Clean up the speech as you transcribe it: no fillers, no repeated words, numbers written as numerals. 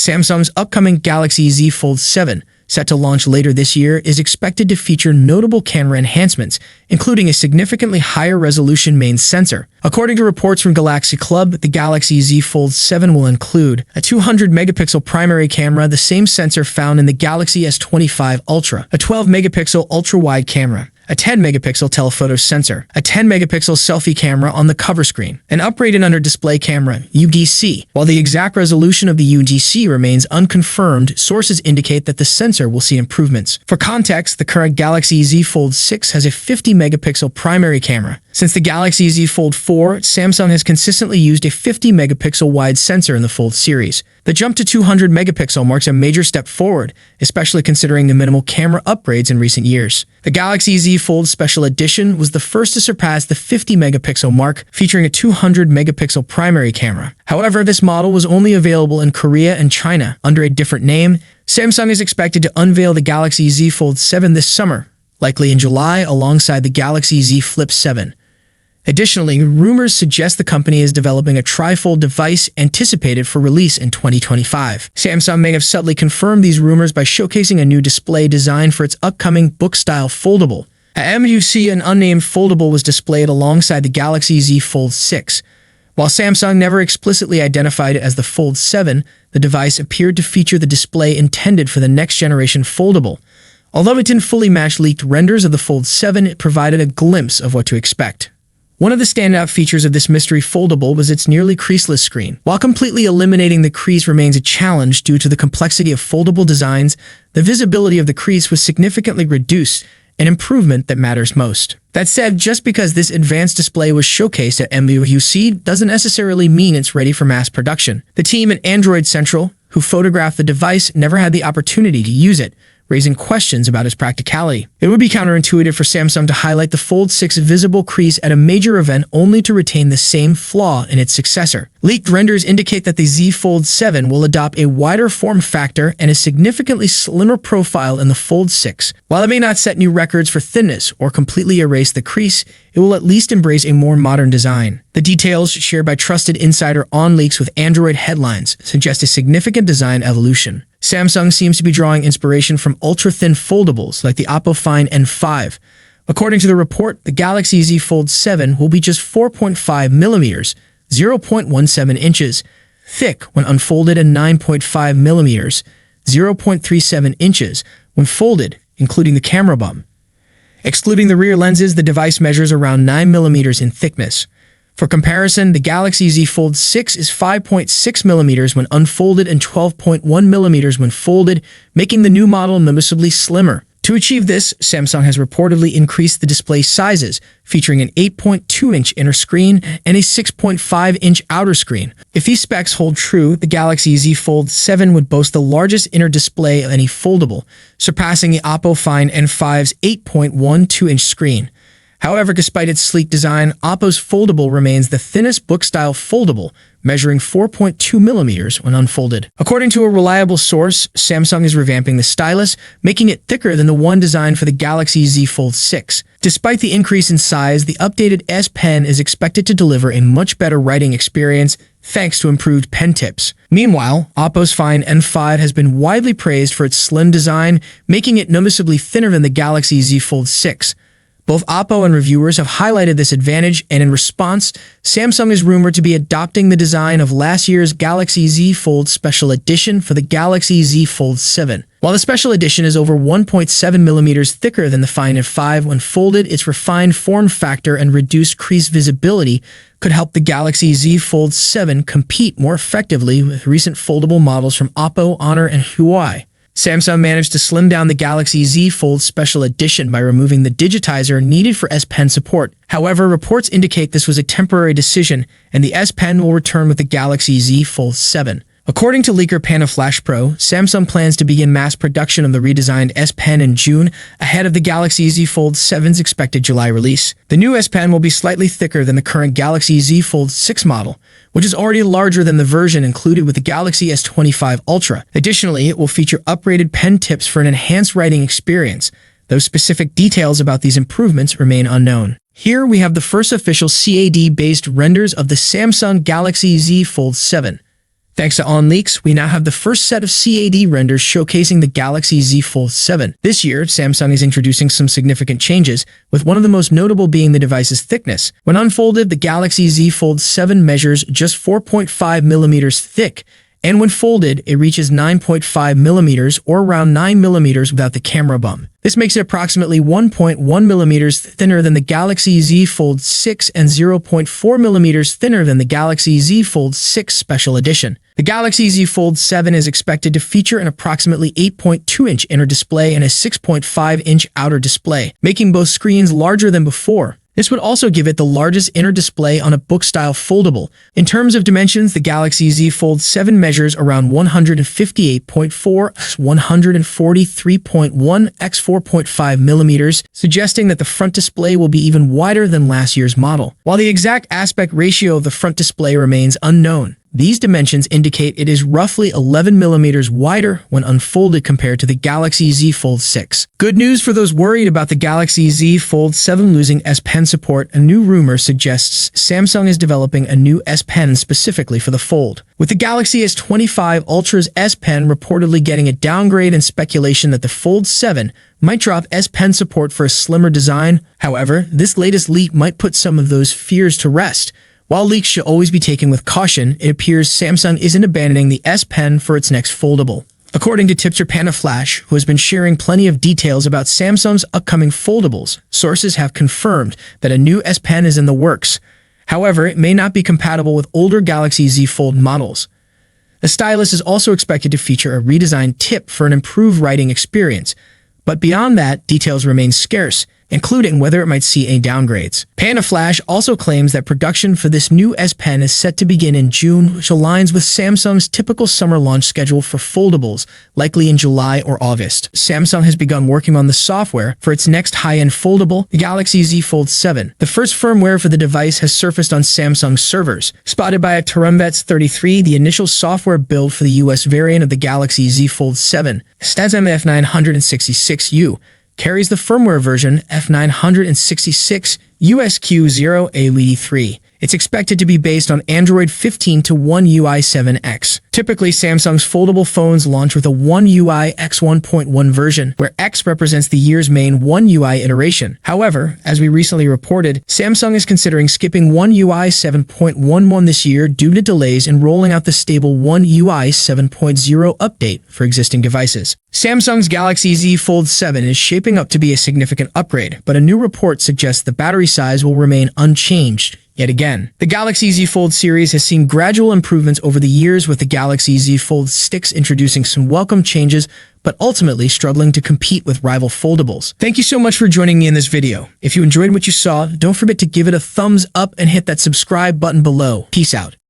Samsung's upcoming Galaxy Z Fold 7, set to launch later this year, is expected to feature notable camera enhancements, including a significantly higher resolution main sensor. According to reports from Galaxy Club, the Galaxy Z Fold 7 will include a 200-megapixel primary camera, the same sensor found in the Galaxy S25 Ultra, a 12-megapixel ultra-wide camera, a 10-megapixel telephoto sensor, a 10-megapixel selfie camera on the cover screen, an upgraded under-display camera, UDC. While the exact resolution of the UDC remains unconfirmed, sources indicate that the sensor will see improvements. For context, the current Galaxy Z Fold 6 has a 50-megapixel primary camera. Since the Galaxy Z Fold 4, Samsung has consistently used a 50-megapixel wide sensor in the Fold series. The jump to 200-megapixel marks a major step forward, especially considering the minimal camera upgrades in recent years. The Galaxy Z Fold Special Edition was the first to surpass the 50-megapixel mark, featuring a 200-megapixel primary camera. However, this model was only available in Korea and China under a different name. Samsung is expected to unveil the Galaxy Z Fold 7 this summer, likely in July, alongside the Galaxy Z Flip 7. Additionally, rumors suggest the company is developing a trifold device anticipated for release in 2025. Samsung may have subtly confirmed these rumors by showcasing a new display design for its upcoming book-style foldable. At MUC, an unnamed foldable was displayed alongside the Galaxy Z Fold 6. While Samsung never explicitly identified it as the Fold 7, the device appeared to feature the display intended for the next-generation foldable. Although it didn't fully match leaked renders of the Fold 7, it provided a glimpse of what to expect. One of the standout features of this mystery foldable was its nearly creaseless screen. While completely eliminating the crease remains a challenge due to the complexity of foldable designs, the visibility of the crease was significantly reduced, an improvement that matters most. That said, just because this advanced display was showcased at MWC doesn't necessarily mean it's ready for mass production. The team at Android Central, who photographed the device, never had the opportunity to use it, raising questions about its practicality. It would be counterintuitive for Samsung to highlight the Fold 6 visible crease at a major event only to retain the same flaw in its successor. Leaked renders indicate that the Z Fold 7 will adopt a wider form factor and a significantly slimmer profile in the Fold 6. While it may not set new records for thinness or completely erase the crease, it will at least embrace a more modern design. The details shared by trusted insider OnLeaks with Android headlines suggest a significant design evolution. Samsung seems to be drawing inspiration from ultra-thin foldables like the Oppo Find N5. According to the report, the Galaxy Z Fold 7 will be just 4.5 millimeters, 0.17 inches, thick when unfolded and 9.5 millimeters, 0.37 inches when folded, including the camera bump. Excluding the rear lenses, the device measures around 9 millimeters in thickness. For comparison, the Galaxy Z Fold 6 is 5.6 millimeters when unfolded and 12.1 millimeters when folded, making the new model noticeably slimmer. To achieve this, Samsung has reportedly increased the display sizes, featuring an 8.2-inch inner screen and a 6.5-inch outer screen. If these specs hold true, the Galaxy Z Fold 7 would boast the largest inner display of any foldable, surpassing the Oppo Find N5's 8.12-inch screen. However, despite its sleek design, Oppo's foldable remains the thinnest book-style foldable, measuring 4.2 millimeters when unfolded. According to a reliable source, Samsung is revamping the stylus, making it thicker than the one designed for the Galaxy Z Fold 6. Despite the increase in size, the updated S Pen is expected to deliver a much better writing experience thanks to improved pen tips. Meanwhile, Oppo's Find N5 has been widely praised for its slim design, making it noticeably thinner than the Galaxy Z Fold 6. Both Oppo and reviewers have highlighted this advantage, and in response, Samsung is rumored to be adopting the design of last year's Galaxy Z Fold Special Edition for the Galaxy Z Fold 7. While the Special Edition is over 1.7 millimeters thicker than the Find N5 when folded, its refined form factor and reduced crease visibility could help the Galaxy Z Fold 7 compete more effectively with recent foldable models from Oppo, Honor, and Huawei. Samsung managed to slim down the Galaxy Z Fold Special Edition by removing the digitizer needed for S Pen support. However, reports indicate this was a temporary decision, and the S Pen will return with the Galaxy Z Fold 7. According to leaker Panaflash Pro, Samsung plans to begin mass production of the redesigned S Pen in June, ahead of the Galaxy Z Fold 7's expected July release. The new S Pen will be slightly thicker than the current Galaxy Z Fold 6 model, which is already larger than the version included with the Galaxy S25 Ultra. Additionally, it will feature upgraded pen tips for an enhanced writing experience, though specific details about these improvements remain unknown. Here we have the first official CAD-based renders of the Samsung Galaxy Z Fold 7. Thanks to OnLeaks, we now have the first set of CAD renders showcasing the Galaxy Z Fold 7. This year, Samsung is introducing some significant changes, with one of the most notable being the device's thickness. When unfolded, the Galaxy Z Fold 7 measures just 4.5 millimeters thick, and when folded, it reaches 9.5 millimeters or around 9 millimeters without the camera bump. This makes it approximately 1.1 millimeters thinner than the Galaxy Z Fold 6 and 0.4 millimeters thinner than the Galaxy Z Fold 6 Special Edition. The Galaxy Z Fold 7 is expected to feature an approximately 8.2-inch inner display and a 6.5-inch outer display, making both screens larger than before. This would also give it the largest inner display on a book-style foldable. In terms of dimensions, the Galaxy Z Fold 7 measures around 158.4 x 143.1 x 4.5 millimeters, suggesting that the front display will be even wider than last year's model. While the exact aspect ratio of the front display remains unknown, these dimensions indicate it is roughly 11 millimeters wider when unfolded compared to the Galaxy Z Fold 6. Good news for those worried about the Galaxy Z Fold 7 losing S Pen support. A new rumor suggests Samsung is developing a new S Pen specifically for the Fold. With the Galaxy S25 Ultra's S Pen reportedly getting a downgrade and speculation that the Fold 7 might drop S Pen support for a slimmer design. However, this latest leak might put some of those fears to rest. While leaks should always be taken with caution, it appears Samsung isn't abandoning the S Pen for its next foldable. According to tipster Panda Flash, who has been sharing plenty of details about Samsung's upcoming foldables, sources have confirmed that a new S Pen is in the works. However, it may not be compatible with older Galaxy Z Fold models. The stylus is also expected to feature a redesigned tip for an improved writing experience, but beyond that, details remain scarce, including whether it might see any downgrades. Panda Flash also claims that production for this new S Pen is set to begin in June, which aligns with Samsung's typical summer launch schedule for foldables, likely in July or August. Samsung has begun working on the software for its next high-end foldable, the Galaxy Z Fold 7. The first firmware for the device has surfaced on Samsung servers. Spotted by a Terumvets 33, the initial software build for the US variant of the Galaxy Z Fold 7, STASM F966U, carries the firmware version F966 USQ0ALE3. It's expected to be based on Android 15 to One UI 7X. Typically, Samsung's foldable phones launch with a One UI X1.1 version, where X represents the year's main One UI iteration. However, as we recently reported, Samsung is considering skipping One UI 7.11 this year due to delays in rolling out the stable One UI 7.0 update for existing devices. Samsung's Galaxy Z Fold 7 is shaping up to be a significant upgrade, but a new report suggests the battery size will remain unchanged. Yet again, the Galaxy Z Fold series has seen gradual improvements over the years, with the Galaxy Z Fold 6 introducing some welcome changes, but ultimately struggling to compete with rival foldables. Thank you so much for joining me in this video. If you enjoyed what you saw, don't forget to give it a thumbs up and hit that subscribe button below. Peace out.